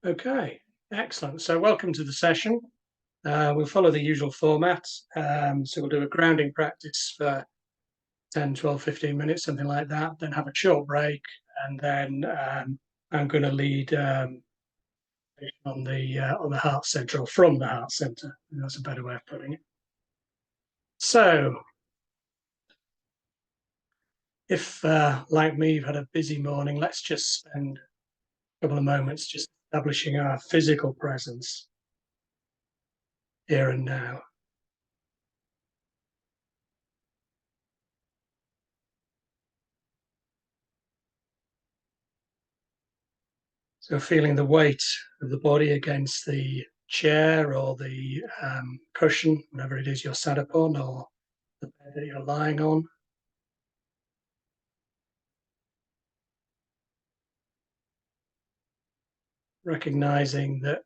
Okay, excellent. So welcome to the session. We'll follow the usual format. So we'll do a grounding practice for 10, 12, 15 minutes, something like that, then have a short break, and then I'm going to lead on the heart center, or from the heart center. That's a better way of putting it. So if, like me, you've had a busy morning, let's just spend a couple of moments just establishing our physical presence here and now. So feeling the weight of the body against the chair or the cushion, whatever it is you're sat upon, or the bed that you're lying on. Recognizing that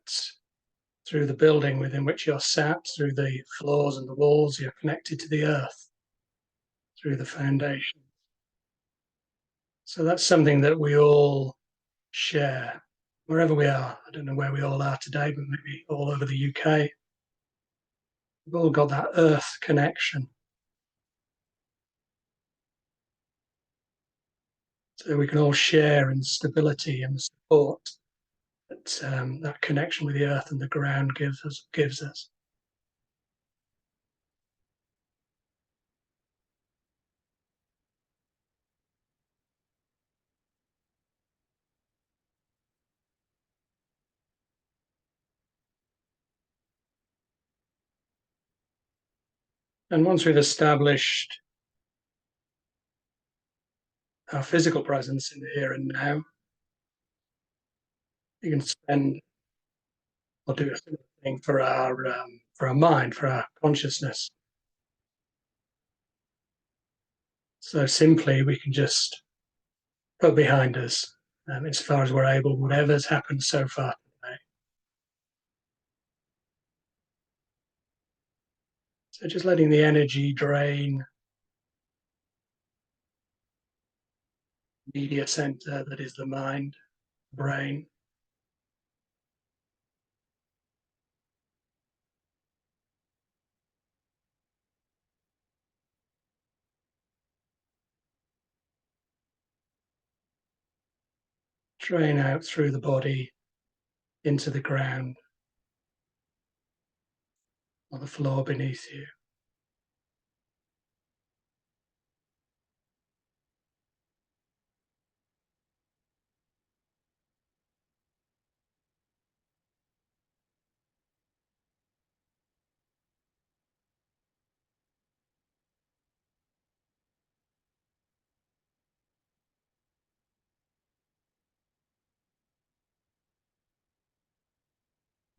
through the building within which you're sat, through the floors and the walls, you're connected to the earth, through the foundation. So that's something that we all share, wherever we are. I don't know where we all are today, but maybe all over the UK. We've all got that earth connection. So we can all share in stability and support that that connection with the earth and the ground gives us. And once we've established our physical presence in the here and now, you can spend or do a similar thing for our mind, for our consciousness. So simply, we can just put behind us, as far as we're able, whatever's happened so far today. So just letting the energy drain media center that is the mind, brain. Drain out through the body into the ground or the floor beneath you.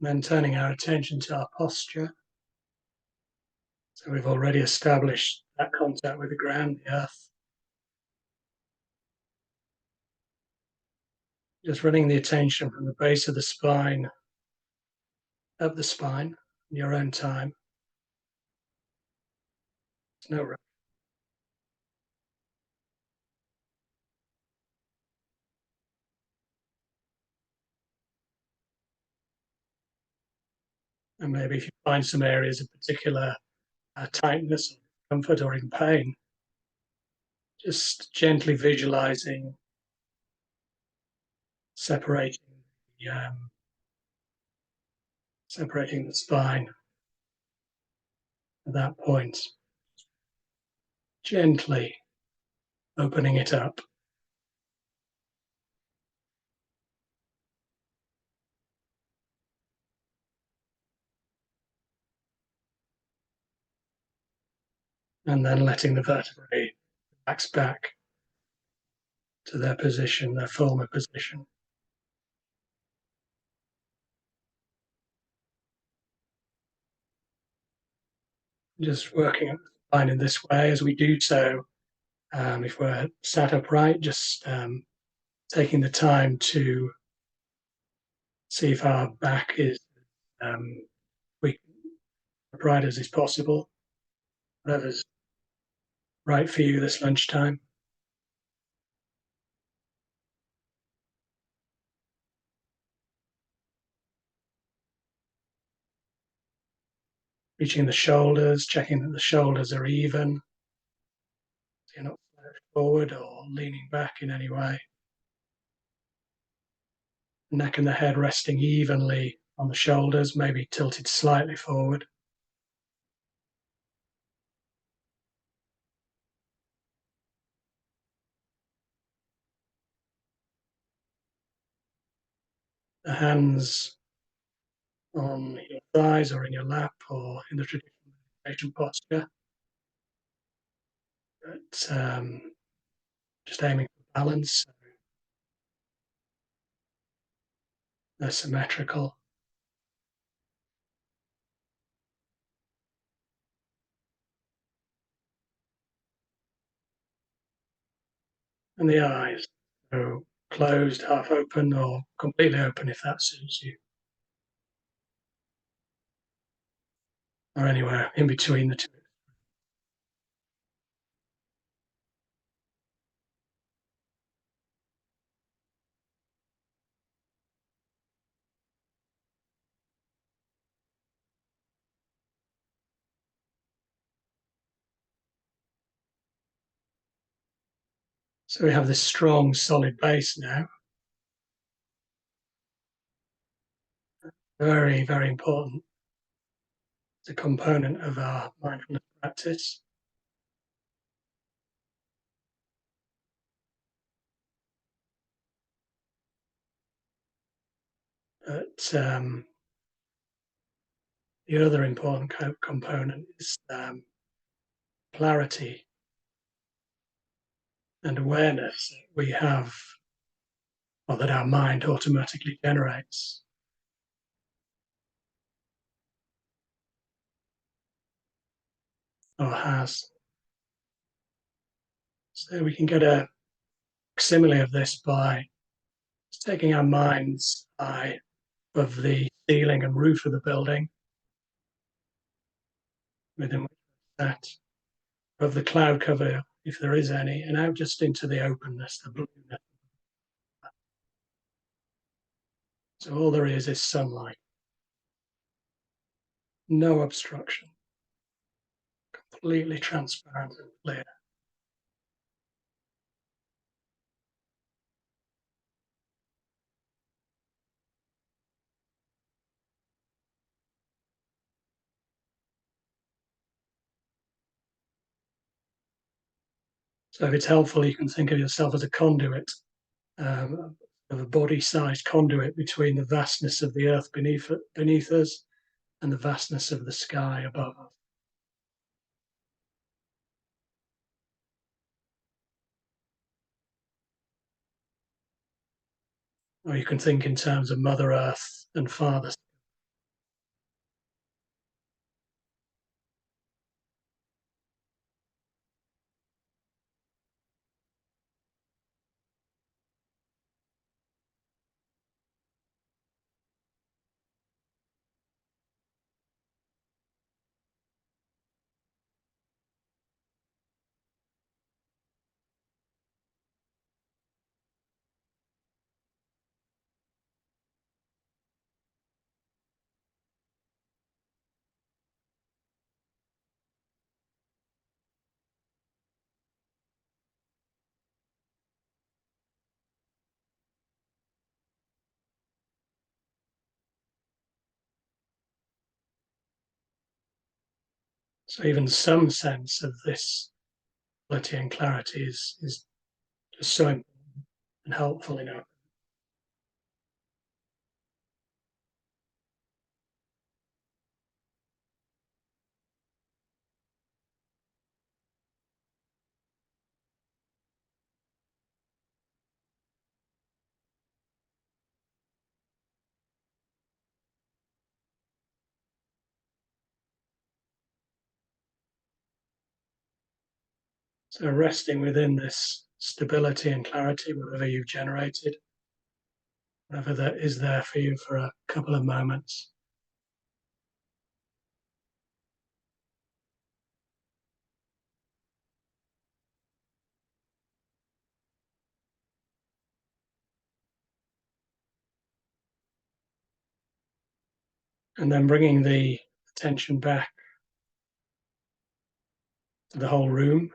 And then turning our attention to our posture. So we've already established that contact with the ground, the earth. Just running the attention from the base of the spine, up the spine, in your own time. There's no rush. And maybe if you find some areas of particular tightness, comfort, or in pain, just gently visualizing separating separating the spine at that point, gently opening it up. And then letting the vertebrae relax back to their position, their former position. Just working up the spine in this way. As we do so, if we're sat upright, just taking the time to see if our back is we upright as is possible, whatever's right for you this lunchtime. reaching the shoulders, checking that the shoulders are even, so you're not slouched forward or leaning back in any way. The neck and the head resting evenly on the shoulders, maybe tilted slightly forward. The hands on your thighs or in your lap or in the traditional meditation posture. But just aiming for balance, so they're symmetrical. And the eyes, so closed, half open, or completely open if that suits you, or anywhere in between the two. So we have this strong, solid base now. Very, very important. It's a component of our mindfulness practice. But the other important component is clarity and awareness that we have, or that our mind automatically generates or has. So we can get a simile of this by taking our mind's eye of the ceiling and roof of the building within which we're sat, of the cloud cover, if there is any, and out just into the openness, the blueness. So all there is sunlight, no obstruction, completely transparent and clear. So if it's helpful, you can think of yourself as a conduit, of a body-sized conduit between the vastness of the earth beneath us and the vastness of the sky above us. Or you can think in terms of Mother Earth and Father. So even some sense of this ability and clarity is just so important and helpful in our. So resting within this stability and clarity, whatever you've generated, whatever that is there for you for a couple of moments. And then bringing the attention back to the whole room,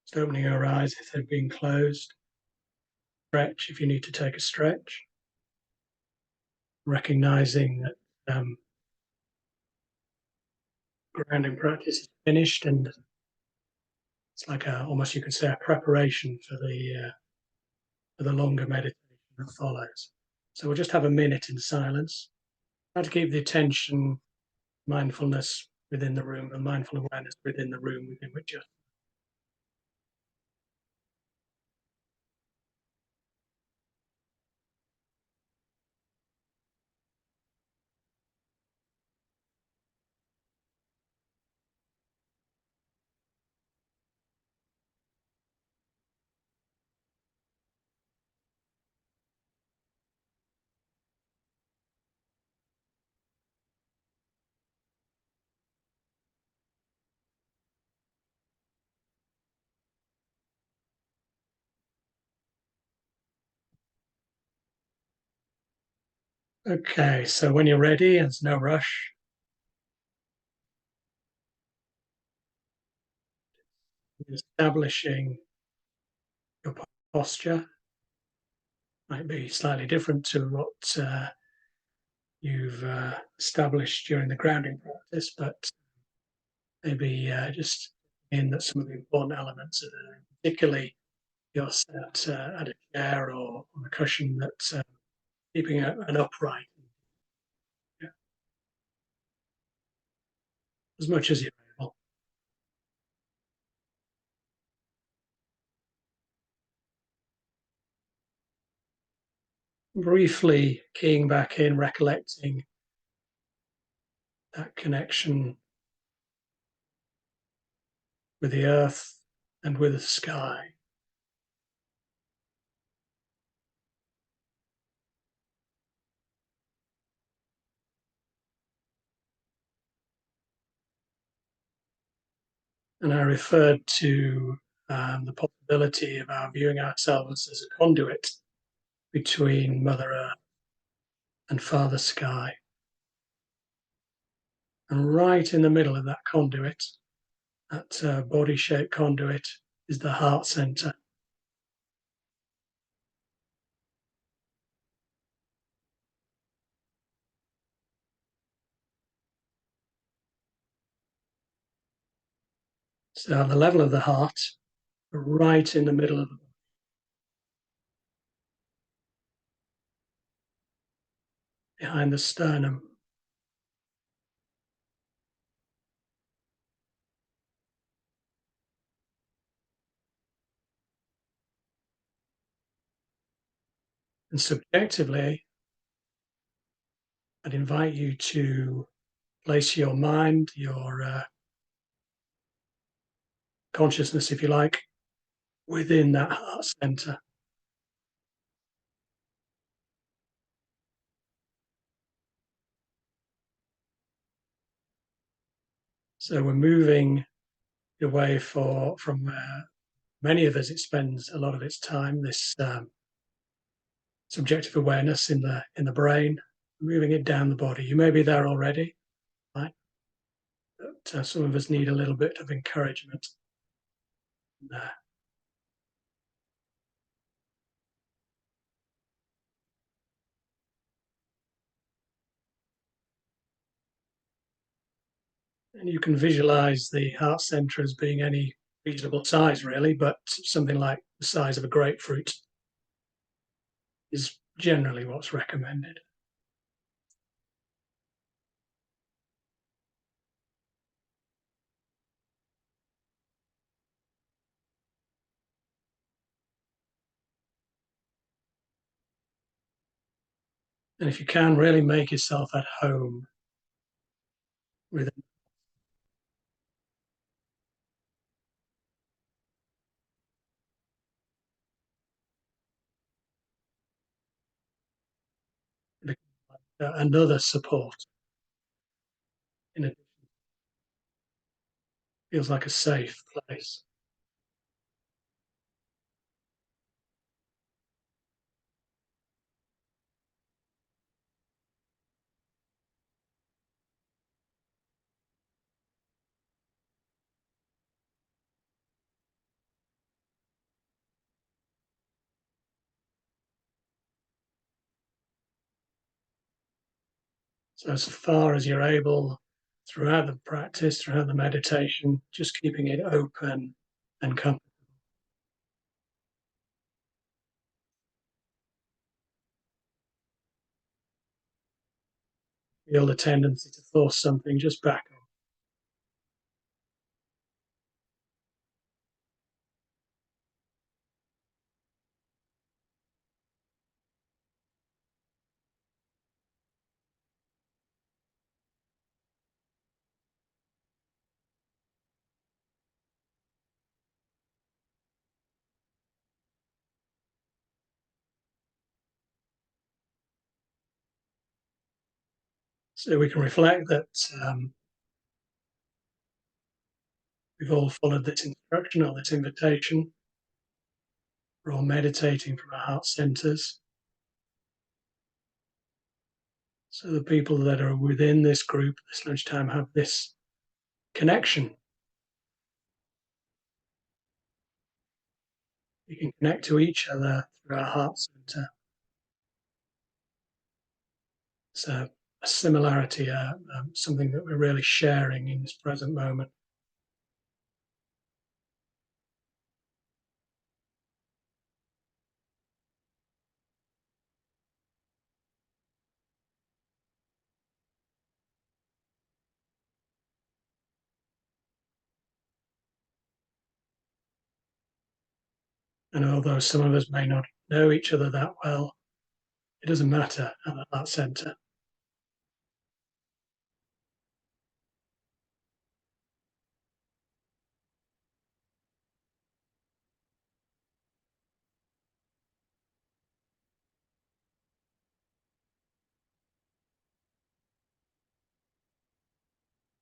just opening your eyes if they've been closed. Stretch if you need to take a stretch, recognizing that grounding practice is finished and it's like almost you could say a preparation for the longer meditation that follows. So we'll just have a minute in silence. Try to keep the attention, mindfulness within the room and mindful awareness within the room within which you're. Okay, so when you're ready, there's no rush. Establishing your posture might be slightly different to what you've established during the grounding practice, but maybe just in that some of the important elements, particularly you're sat at a chair or on a cushion that's keeping an upright, yeah, as much as you're able. Briefly keying back in, recollecting that connection with the earth and with the sky. And I referred to the possibility of our viewing ourselves as a conduit between Mother Earth and Father Sky. And right in the middle of that conduit, that body-shaped conduit, is the heart center. So at the level of the heart, right in the middle of the body, behind the sternum. And subjectively, I'd invite you to place your mind, your consciousness, if you like, within that heart center. So we're moving away from where many of us it spends a lot of its time, this subjective awareness in the brain, moving it down the body. You may be there already, right? But some of us need a little bit of encouragement there. And you can visualize the heart center as being any reasonable size, really, but something like the size of a grapefruit is generally what's recommended. And if you can, really make yourself at home with another support. It feels like a safe place. So as far as you're able, throughout the practice, throughout the meditation, just keeping it open and comfortable. Feel the tendency to force something, just back off. So we can reflect that we've all followed this instruction or this invitation. We're all meditating from our heart centers. So the people that are within this group this lunchtime have this connection. We can connect to each other through our heart center. So a similarity, something that we're really sharing in this present moment. And although some of us may not know each other that well, it doesn't matter at the heart center.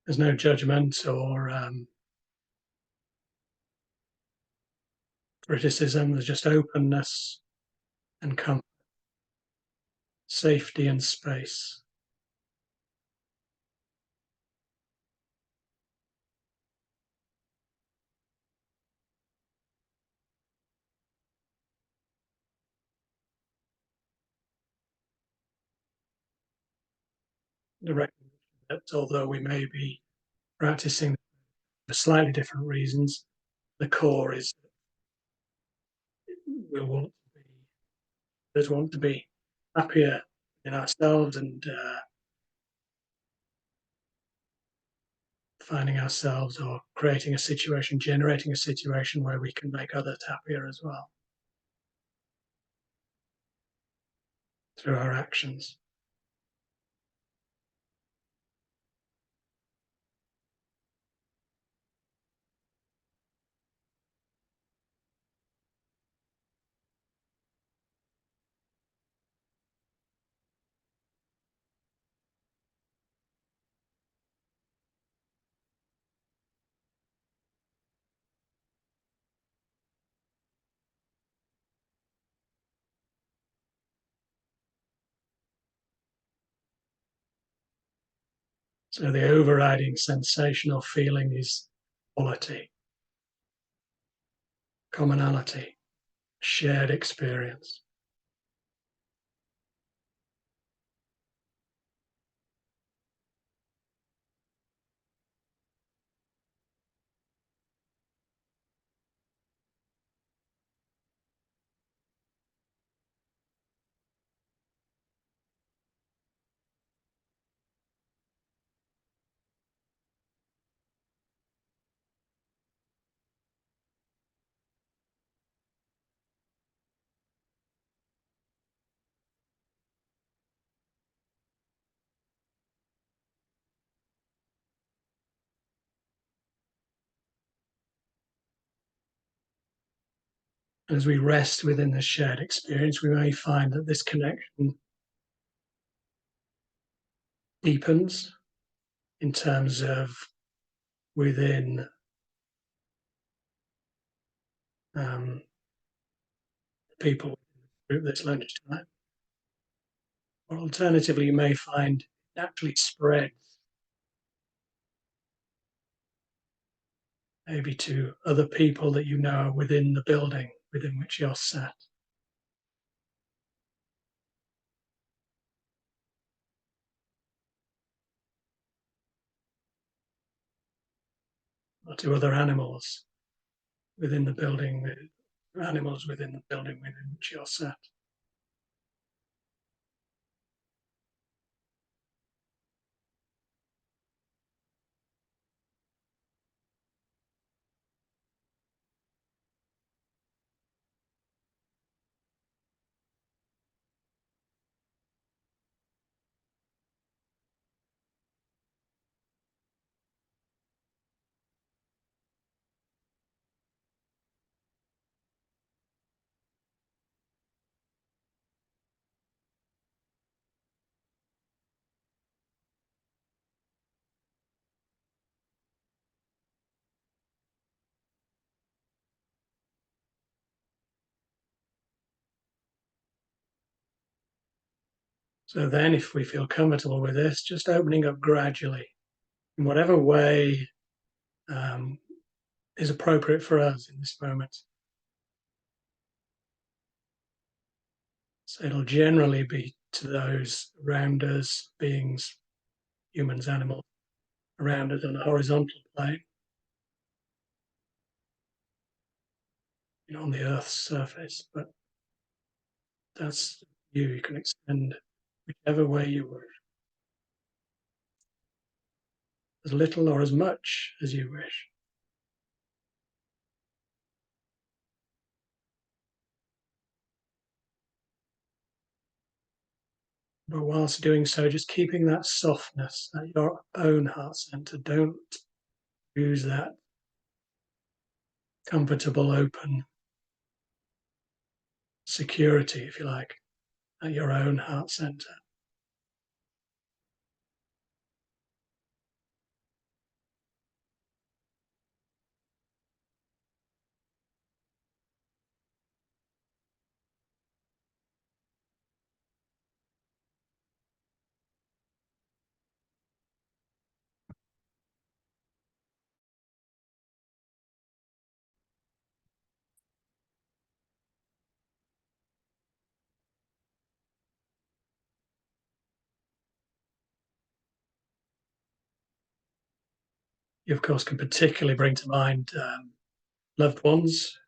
There's no judgment or criticism. There's just openness and comfort, safety and space. The recognition that although we may be practicing for slightly different reasons, the core is that we want to be happier in ourselves and finding ourselves or creating a situation, generating a situation where we can make others happier as well through our actions. So the overriding sensation or feeling is quality, commonality, shared experience. As we rest within the shared experience, we may find that this connection deepens in terms of within people in the group this lunchtime. Or alternatively, you may find it actually spreads maybe to other people that you know are within the building within which you're sat. or to other animals within the building, animals within the building within which you're sat. So then, if we feel comfortable with this, just opening up gradually in whatever way um, is appropriate for us in this moment. So it'll generally be to those around us, beings, humans, animals, around us on a horizontal plane, on the Earth's surface. But that's you. You can extend whichever way you wish, as little or as much as you wish. But whilst doing so, just keeping that softness at your own heart center. Don't use that comfortable, open security, if you like, at your own heart center. You, of course, can particularly bring to mind loved ones,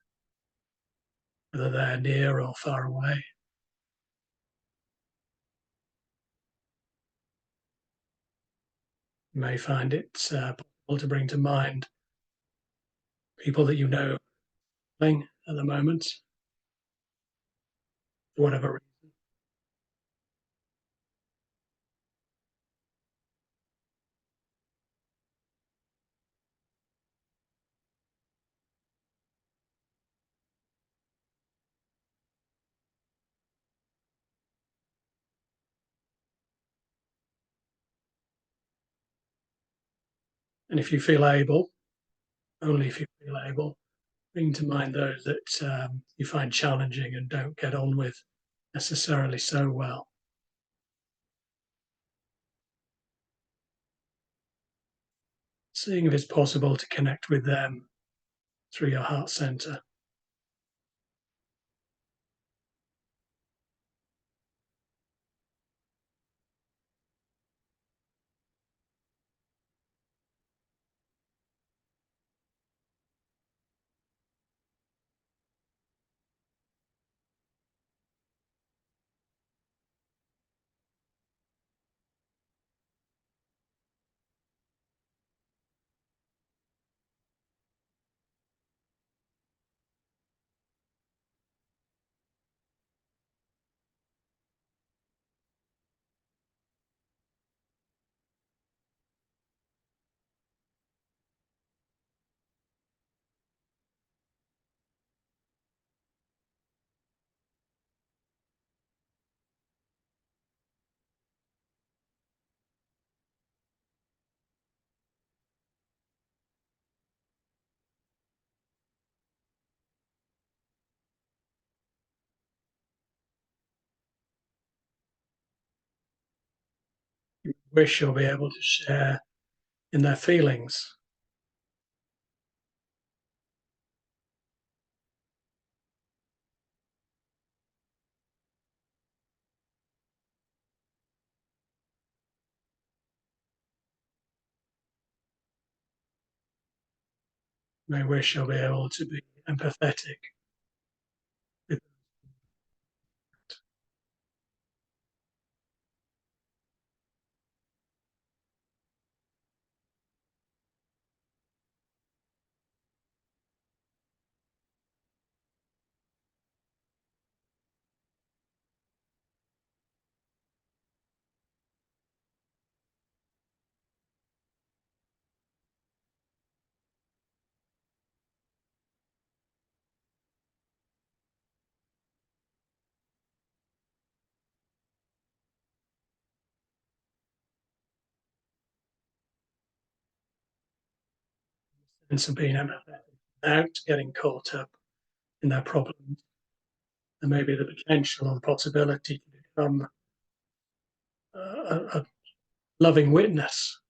whether they're near or far away. You may find it possible to bring to mind people that you know at the moment, for whatever reason. And if you feel able, only if you feel able, bring to mind those that you find challenging and don't get on with necessarily so well. Seeing if it's possible to connect with them through your heart center. You wish you'll be able to share in their feelings. I wish I'll be able to be empathetic with the sense of being empathetic without getting caught up in their problems, and maybe the potential or the possibility to become a loving witness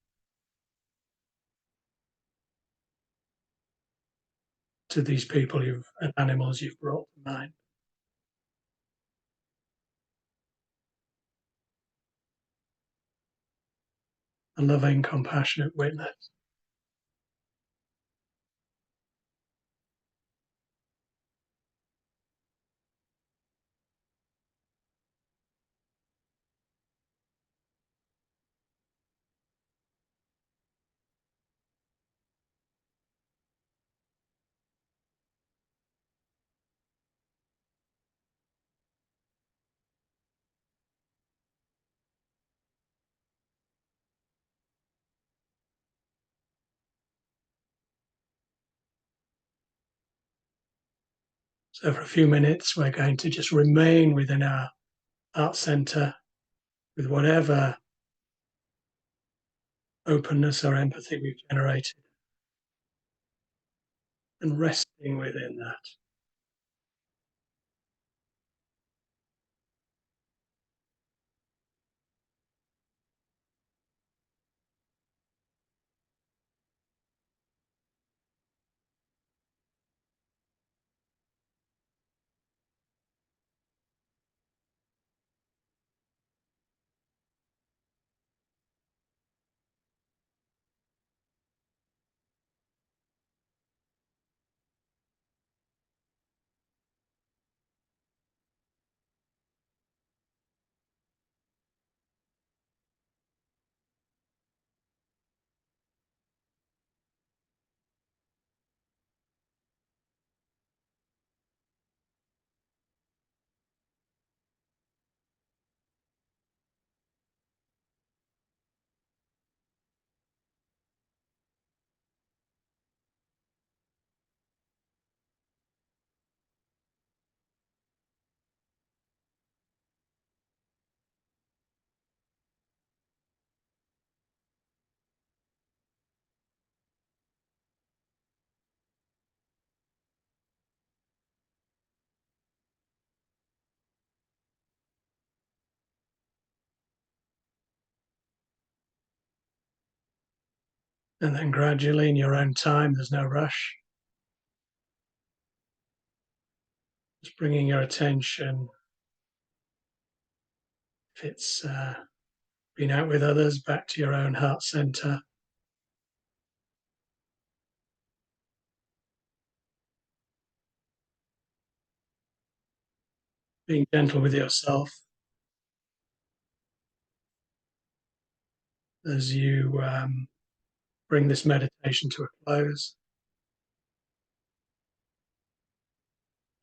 to these people and animals you've brought to mind. A loving, compassionate witness. So for a few minutes, we're going to just remain within our art center with whatever openness or empathy we've generated and resting within that. And then gradually, in your own time, there's no rush, just bringing your attention, if it's been out with others, back to your own heart center. Being gentle with yourself as you bring this meditation to a close,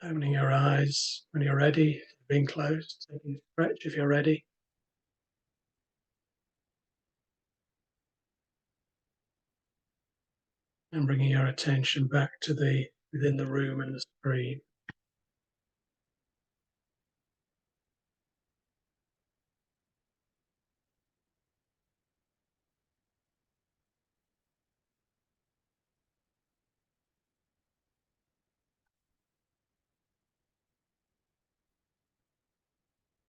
opening your eyes when you're ready, being closed, taking a stretch if you're ready, and bringing your attention back to the within the room and the screen.